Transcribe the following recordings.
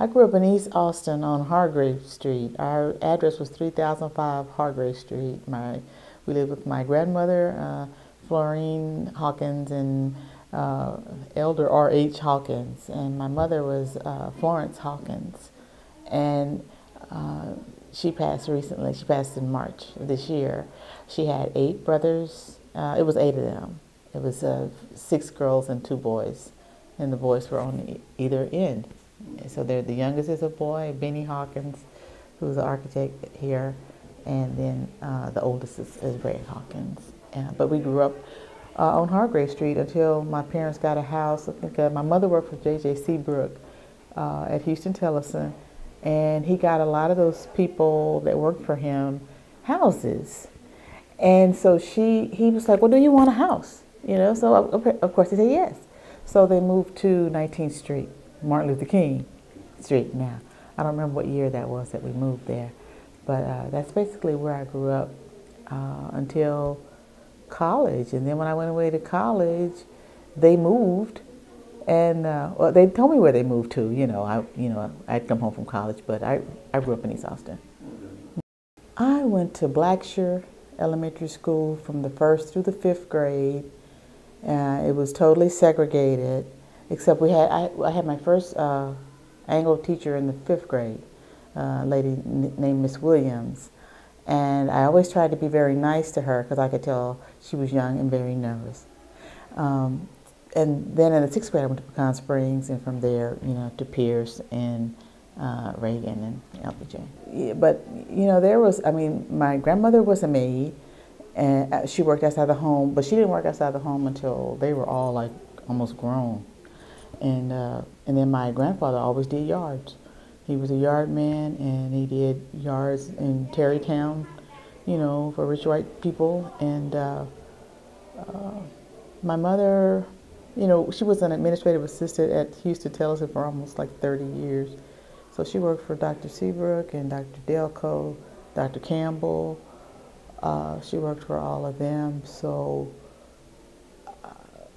I grew up in East Austin on Hargrave Street. Our address was 3005 Hargrave Street. We lived with my grandmother, Florine Hawkins, and Elder R.H. Hawkins, and my mother was Florence Hawkins, and she passed recently. She passed in March of this year. She had 8 brothers. It was 8 of them. It was 6 girls and 2 boys, and the boys were on either end. So the youngest is a boy, Benny Hawkins, who's an architect here, and then the oldest is Ray Hawkins. But we grew up on Hargrave Street until my parents got a house. I think my mother worked for J.J. Seabrook at Houston Tellison, and he got a lot of those people that worked for him houses. And so he was like, well, do you want a house? You know, so of course he said yes. So they moved to 19th Street, Martin Luther King Street now. I don't remember what year that was that we moved there. But that's basically where I grew up until college. And then when I went away to college, they moved. And well, they told me where they moved to. I'd come home from college, but I grew up in East Austin. I went to Blackshear Elementary School from the 1st through the 5th grade. It was totally segregated, except I had my first Anglo teacher in the 5th grade, a lady named Miss Williams, and I always tried to be very nice to her because I could tell she was young and very nervous. And then in the 6th grade, I went to Pecan Springs, and from there, to Pierce and Reagan and LBJ. Yeah, but my grandmother was a maid, and she worked outside the home, but she didn't work outside the home until they were all like almost grown. And then my grandfather always did yards. He was a yard man, and he did yards in Terrytown, for rich white people. And my mother, she was an administrative assistant at Houston Tellison for almost like 30 years. So she worked for Dr. Seabrook and Dr. Delco, Dr. Campbell. She worked for all of them. So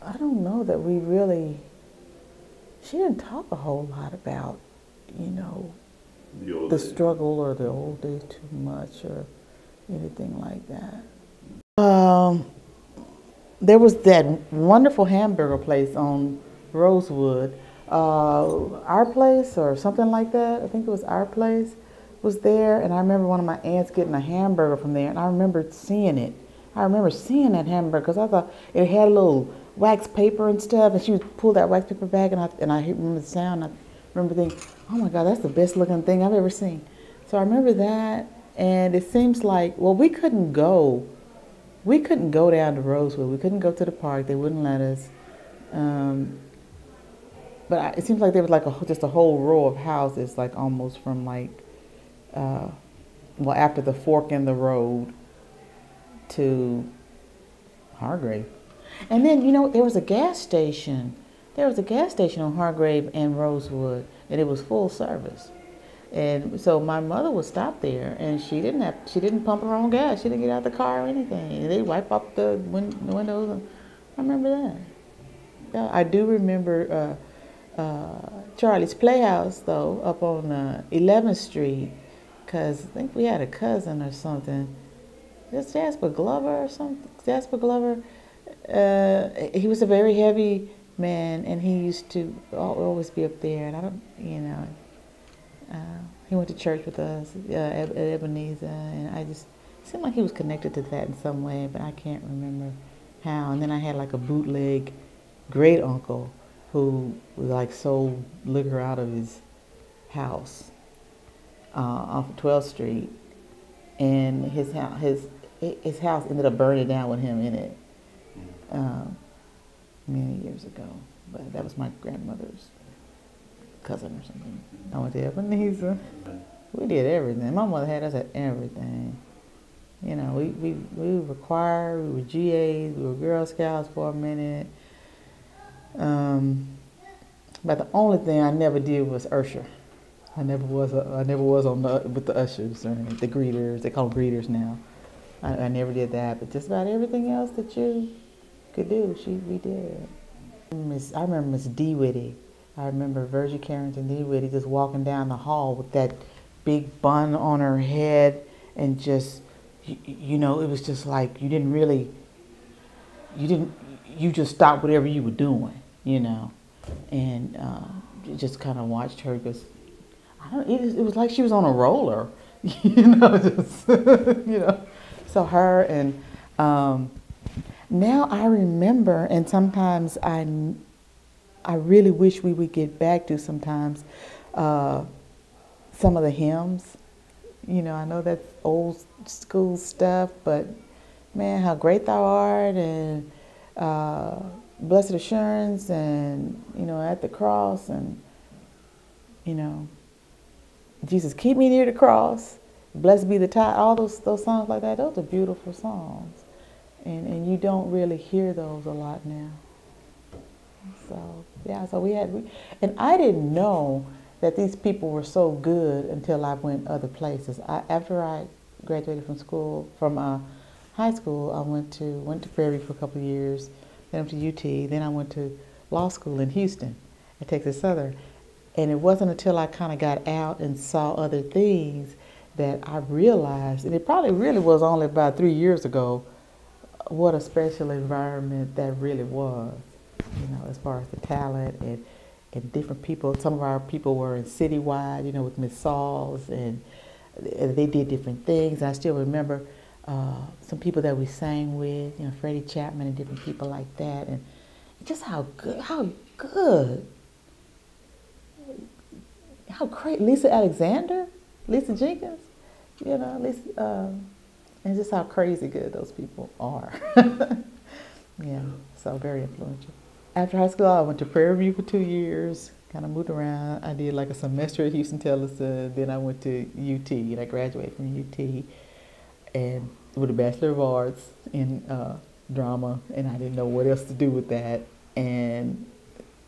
I don't know that we really, she didn't talk a whole lot about, the struggle or the old days too much or anything like that. There was that wonderful hamburger place on Rosewood. Our Place or something like that. I think it was Our Place was there, and I remember one of my aunts getting a hamburger from there, and I remember seeing it. I remember seeing that hamburger because I thought it had a little wax paper and stuff, and she would pull that wax paper back, and I remember the sound. I remember thinking, oh my God, that's the best looking thing I've ever seen. So I remember that, and it seems like, well, we couldn't go down to Rosewood. We couldn't go to the park. They wouldn't let us. But it seems like there was like just a whole row of houses, like almost from after the fork in the road to Hargrave. And then, there was a gas station. There was a gas station on Hargrave and Rosewood, and it was full service. And so my mother would stop there, and she didn't pump her own gas. She didn't get out of the car or anything. And they'd wipe up the windows. I remember that. Yeah, I do remember Charlie's Playhouse, though, up on 11th Street, because I think we had a cousin or something. Just Jasper Glover or something. Jasper Glover. He was a very heavy man, and he used to always be up there. And he went to church with us at Ebenezer, and it seemed like he was connected to that in some way, but I can't remember how. And then I had like a bootleg great uncle who like sold liquor out of his house off of 12th Street, and his house ended up burning down with him in it many years ago. But that was my grandmother's cousin or something. I went to Ebenezer. We did everything. My mother had us at everything. We were choir, we were GAs, we were Girl Scouts for a minute. But the only thing I never did was usher. I never was with the ushers or the greeters. They call them greeters now. I never did that. But just about everything else that you could do, we did. I remember Miss D. Whitty. I remember Virgie Carrington Dinwiddie just walking down the hall with that big bun on her head, and just, you know, it was just like you didn't really, you just stopped whatever you were doing, you know, and you just kind of watched her just, it was like she was on a roller, you know, just, you know. So her and now I remember, and sometimes I really wish we would get back to sometimes some of the hymns. You know, I know that's old school stuff, but man, how great thou art, and blessed assurance, and, you know, at the cross, and, you know, Jesus, keep me near the cross, blessed be the tie, all those songs like that. Those are beautiful songs, and you don't really hear those a lot now. So yeah, so and I didn't know that these people were so good until I went other places. After I graduated from school, from high school, I went to Prairie for a couple of years, then I went to UT, then I went to law school in Houston at Texas Southern. And it wasn't until I kind of got out and saw other things that I realized, and it probably really was only about 3 years ago, what a special environment that really was. You know, as far as the talent and different people. Some of our people were in Citywide, you know, with Miss Sauls, and they did different things. And I still remember some people that we sang with, you know, Freddie Chapman and different people like that, and just how great, Lisa Alexander, Lisa Jenkins, you know, and just how crazy good those people are. Yeah, so very influential. After high school, I went to Prairie View for 2 years, kind of moved around. I did like a semester at Houston Tellison, then I went to UT, and I graduated from UT and with a Bachelor of Arts in drama, and I didn't know what else to do with that. And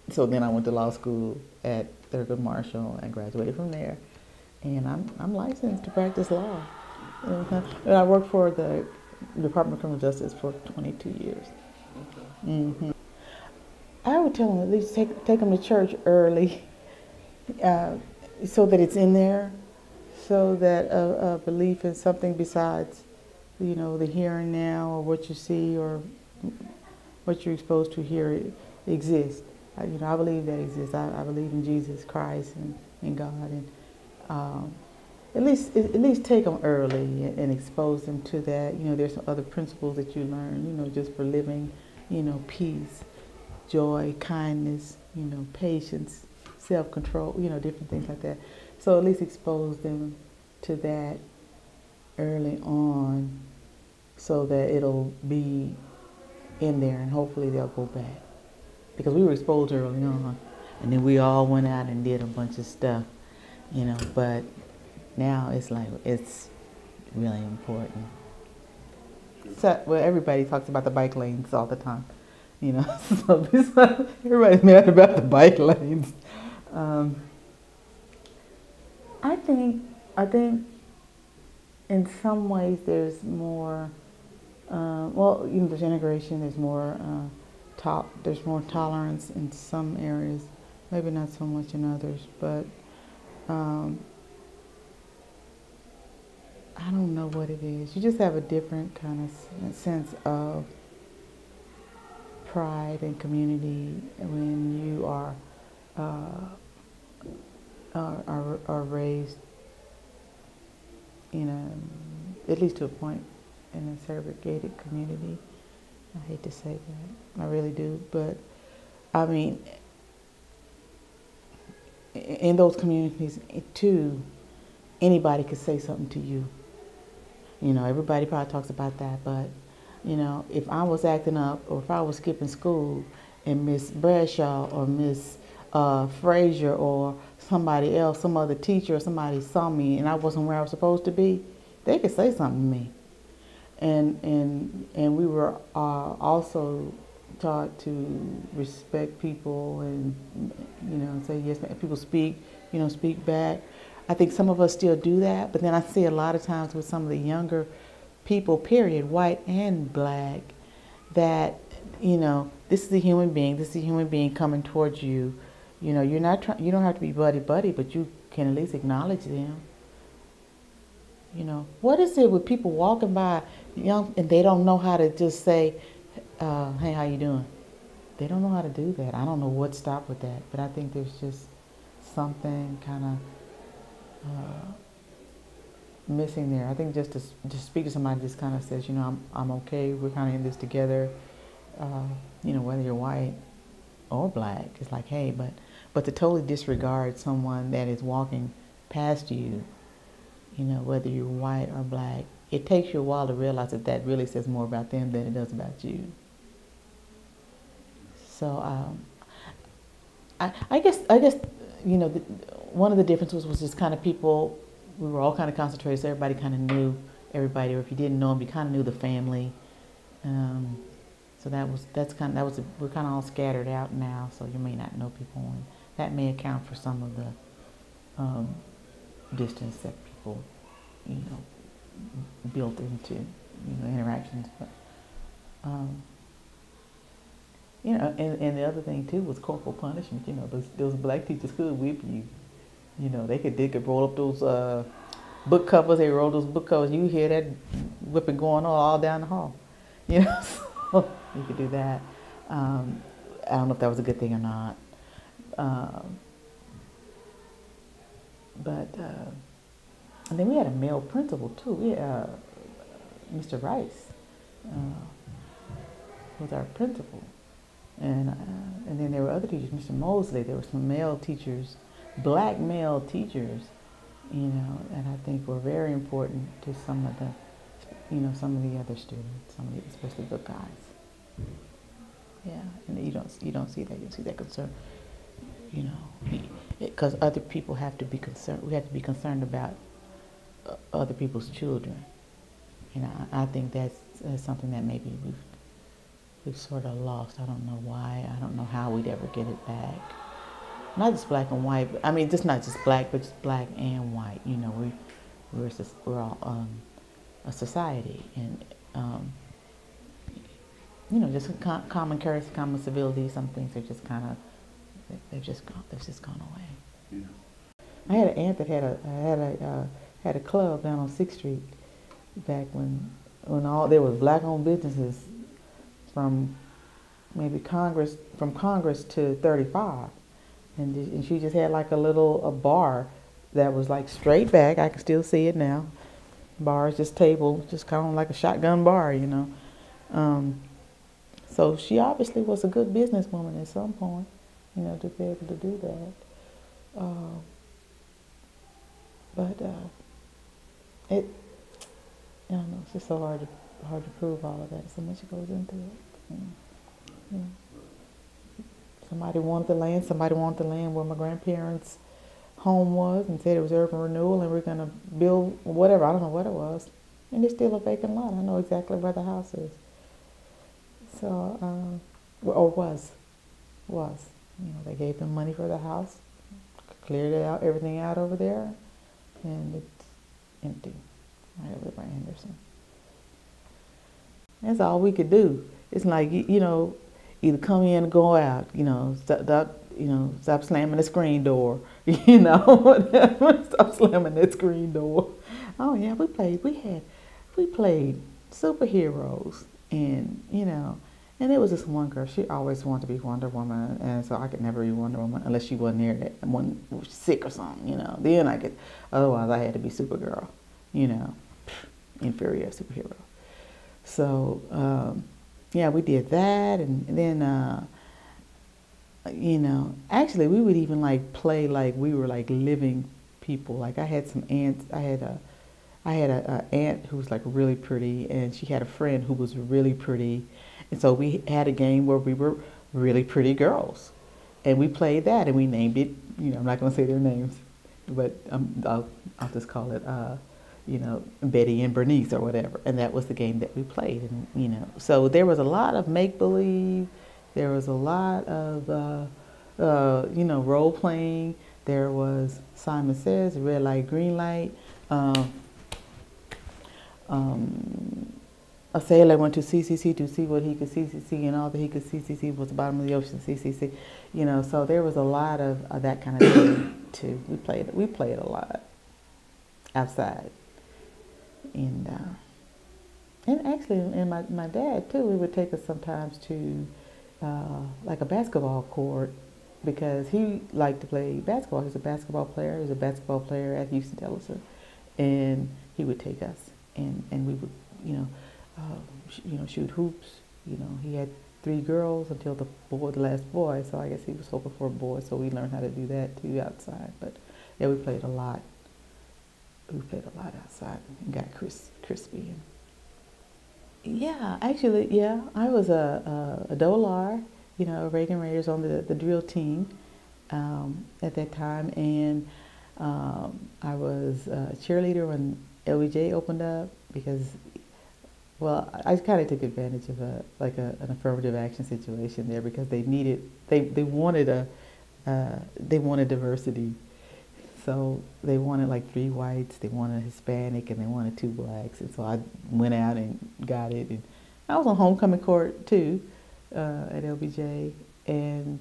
so then I went to law school at Thurgood Marshall and graduated from there. And I'm licensed to practice law. And I worked for the Department of Criminal Justice for 22 years. Mm-hmm. I would tell them at least take them to church early, so that it's in there, so that a belief in something besides, you know, the here and now, or what you see, or what you're exposed to here exists. I believe that exists. I believe in Jesus Christ and in God, and at least take them early and expose them to that. You know, there's some other principles that you learn, you know, just for living, you know, peace, joy, kindness, you know, patience, self-control, you know, different things like that. So at least expose them to that early on, so that it'll be in there, and hopefully they'll go back. Because we were exposed early on, and then we all went out and did a bunch of stuff, you know, but now it's like, it's really important. So, well, everybody talks about the bike lanes all the time, you know, so everybody's mad about the bike lanes. I think in some ways there's more, well, you know, there's integration, there's more tolerance in some areas, maybe not so much in others, but I don't know what it is. You just have a different kind of sense of pride and community when you are raised in at least to a point, in a segregated community. I hate to say that, I really do, but I mean, in those communities too, anybody could say something to you. You know, everybody probably talks about that, but you know, if I was acting up, or if I was skipping school, and Miss Bradshaw or Miss Frazier or somebody else, some other teacher or somebody saw me and I wasn't where I was supposed to be, they could say something to me. And we were also taught to respect people, and you know, say yes. If people speak, you know, speak back. I think some of us still do that, but then I see a lot of times with some of the younger people, period, white and black, that, you know, this is a human being. This is a human being coming towards you. You know, you're not you don't have to be buddy, but you can at least acknowledge them. You know, what is it with people walking by young and they don't know how to just say, hey, how you doing? They don't know how to do that. I don't know what stopped with that, but I think there's just something kind of missing there. I think just to just speak to somebody just kind of says, you know, I'm okay. We're kind of in this together. You know, whether you're white or black, it's like, hey, but to totally disregard someone that is walking past you, you know, whether you're white or black, it takes you a while to realize that that really says more about them than it does about you. So I guess you know, one of the differences was just kind of people. We were all kind of concentrated, so everybody kind of knew everybody, or if you didn't know them, you kind of knew the family. So we're kind of all scattered out now, so you may not know people, and that may account for some of the distance that people, you know, built into, you know, interactions. But you know, and the other thing too was corporal punishment. You know, those black teachers could whip you. You know, they could roll up those book covers. They roll those book covers. You hear that whipping going on all down the hall. You know, so you could do that. I don't know if that was a good thing or not. And then we had a male principal too. We had Mr. Rice was our principal, and then there were other teachers. Mr. Mosley. There were some male teachers, black male teachers, you know, and I think were very important to some of the, you know, some of the other students, especially the guys. Yeah, and you don't see that. You see that concern, you know, because other people have to be concerned. We have to be concerned about other people's children. And I think that's something that maybe we've sort of lost. I don't know why. I don't know how we'd ever get it back. Not just black and white, but I mean, just not just black, but just black and white. You know, we're all a society, and you know, just common courtesy, common civility. Some things are just kind of they've just gone away. Yeah. I had an aunt that had a club down on 6th Street back when there was black-owned businesses from maybe Congress to 35, and she just had like a bar that was like straight back. I can still see it now. Bars, just table, just kind of like a shotgun bar, you know. So she obviously was a good businesswoman at some point, you know, to be able to do that. I don't know, it's just so hard to prove all of that. So much goes into it. Yeah. Somebody wanted the land where my grandparents' home was and said it was urban renewal and we're going to build whatever. I don't know what it was. And it's still a vacant lot. I know exactly where the house is. So, or was. You know, they gave them money for the house, cleared it out, everything out over there, and it's empty. Right over by Anderson. That's all we could do. It's like, you know, either come in or go out. You know, stop slamming the screen door. You know, whatever. Stop slamming that screen door. Oh yeah, we played superheroes, and you know, and there was this one girl. She always wanted to be Wonder Woman, and so I could never be Wonder Woman unless she wasn't there. That one was sick or something. You know, then I could. Otherwise, I had to be Supergirl. You know, inferior superhero. So yeah, we did that, and then you know, actually we would even like play like we were like living people. Like I had some aunts. I had a aunt who was like really pretty, and she had a friend who was really pretty, and so we had a game where we were really pretty girls, and we played that, and we named it. You know, I'm not going to say their names, but I'll just call it. You know, Betty and Bernice or whatever, and that was the game that we played. And you know, so there was a lot of make believe. There was a lot of you know, role playing. There was Simon Says, red light, green light. a sailor went to CCC to see what he could CCC, and all that he could CCC was the bottom of the ocean CCC. You know, so there was a lot of that kind of thing too. We played a lot outside, and actually, and my dad too. We would take us sometimes to like a basketball court, because he liked to play basketball. He was a basketball player. He was a basketball player at Houston Tellison, and he would take us, and we would, shoot hoops. You know, he had 3 girls until the last boy. So I guess he was hoping for a boy. So we learned how to do that too outside. But yeah, we played a lot. We played a lot outside and got crispy. Yeah, actually, yeah, I was a Dolar, Reagan Raiders on the drill team at that time, and I was a cheerleader when LBJ opened up, because, well, I kind of took advantage of an affirmative action situation there, because they wanted diversity. So they wanted like 3 whites, they wanted a Hispanic, and they wanted 2 blacks. And so I went out and got it. And I was on homecoming court too at LBJ. And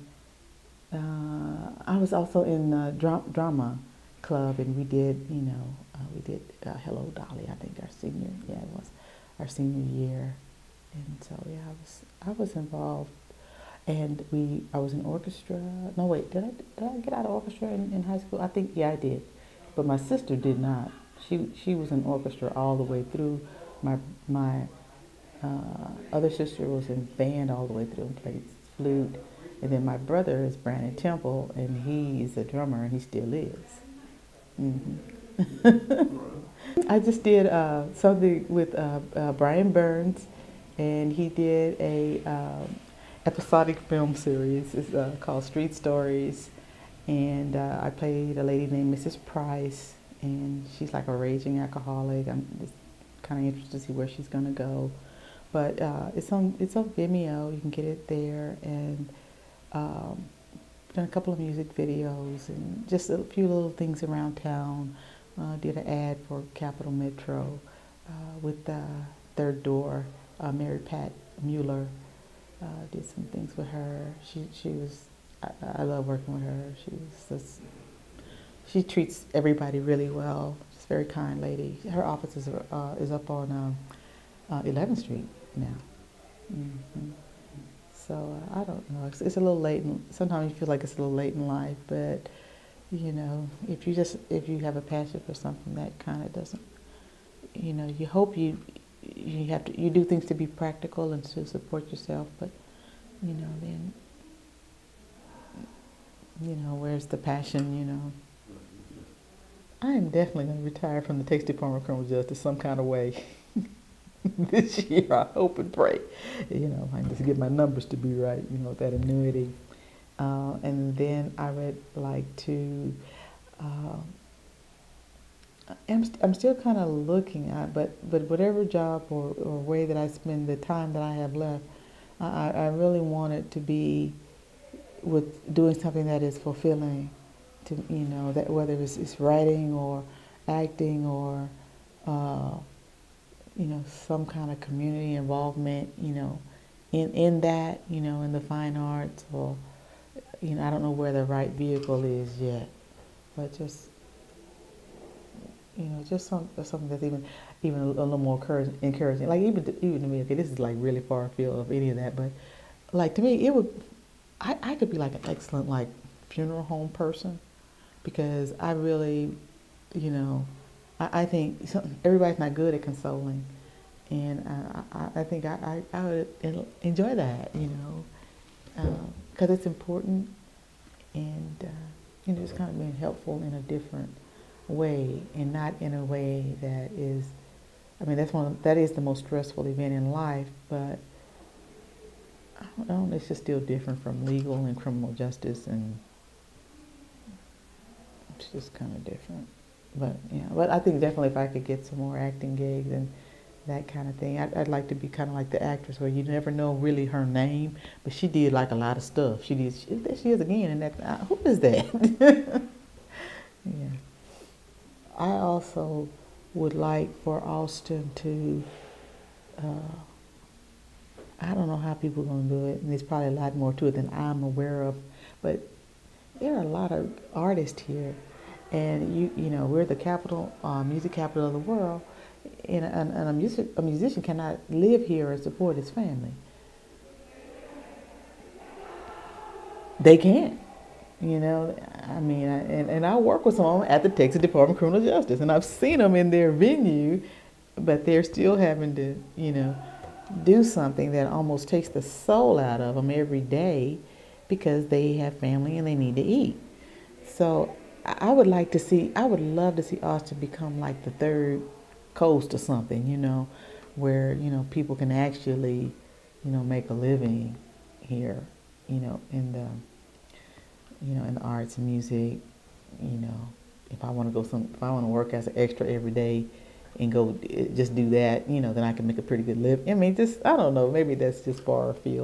I was also in drama club, and we did, Hello Dolly, I think it was our senior year. And so yeah, I was involved. And I was in orchestra. No, wait, did I get out of orchestra in high school? I think, yeah, I did. But my sister did not. She was in orchestra all the way through. My other sister was in band all the way through and played flute. And then my brother is Brandon Temple, and he is a drummer, and he still is. I just did something with Brian Burns, and he did a episodic film series. It's called Street Stories, and I played a lady named Mrs. Price, and she's like a raging alcoholic. I'm just kind of interested to see where she's gonna go, but it's on Vimeo. You can get it there, and done a couple of music videos and just a few little things around town. Did an ad for Capital Metro with Third Door, Mary Pat Mueller. Did some things with her. She was, I love working with her. She treats everybody really well. She's a very kind lady. Her office is up on 11th Street now. So I don't know. It's a little late. Sometimes you feel like it's a little late in life, but if you have a passion for something, that kind of doesn't. You hope you do things to be practical and to support yourself, but then where's the passion? I am definitely going to retire from the Texas Department of Criminal Justice some kind of way this year. I hope and pray. I just get my numbers to be right. That annuity, and then I would like to. I'm still kind of looking at, but whatever job or way that I spend the time that I have left, I really want it to be with doing something that is fulfilling, to that whether it's writing or acting or some kind of community involvement, in that, in the fine arts, or I don't know where the right vehicle is yet, but just something that's even a little more encouraging. Like even to me, okay, this is like really far afield of any of that, but like to me, I could be like an excellent like funeral home person, because I really, I think everybody's not good at consoling, and I think I would enjoy that, because it's important, and just kind of being helpful in a different way, and not in a way that is, that is the most stressful event in life, but I don't know, it's just still different from legal and criminal justice, and it's just kind of different. But but I think definitely if I could get some more acting gigs and that kind of thing, I'd like to be kind of like the actress where you never know really her name, but she did like a lot of stuff. There she is again, and that who is that? Yeah. I also would like for Austin to I don't know how people are going to do it, and there's probably a lot more to it than I'm aware of. But there are a lot of artists here, and you know, we're the capital, music capital of the world, and a musician cannot live here and support his family. They can't. You know, I mean, and I work with some of them at the Texas Department of Criminal Justice, and I've seen them in their venue, but they're still having to, you know, do something that almost takes the soul out of them every day because they have family and they need to eat. So I would like to see, I would love to see Austin become like the third coast or something, you know, where, you know, people can actually, you know, make a living here, you know, in the, you know, in the arts and music, you know, if I want to go if I want to work as an extra every day and go just do that, you know, then I can make a pretty good living. I mean, just, I don't know, maybe that's just far afield.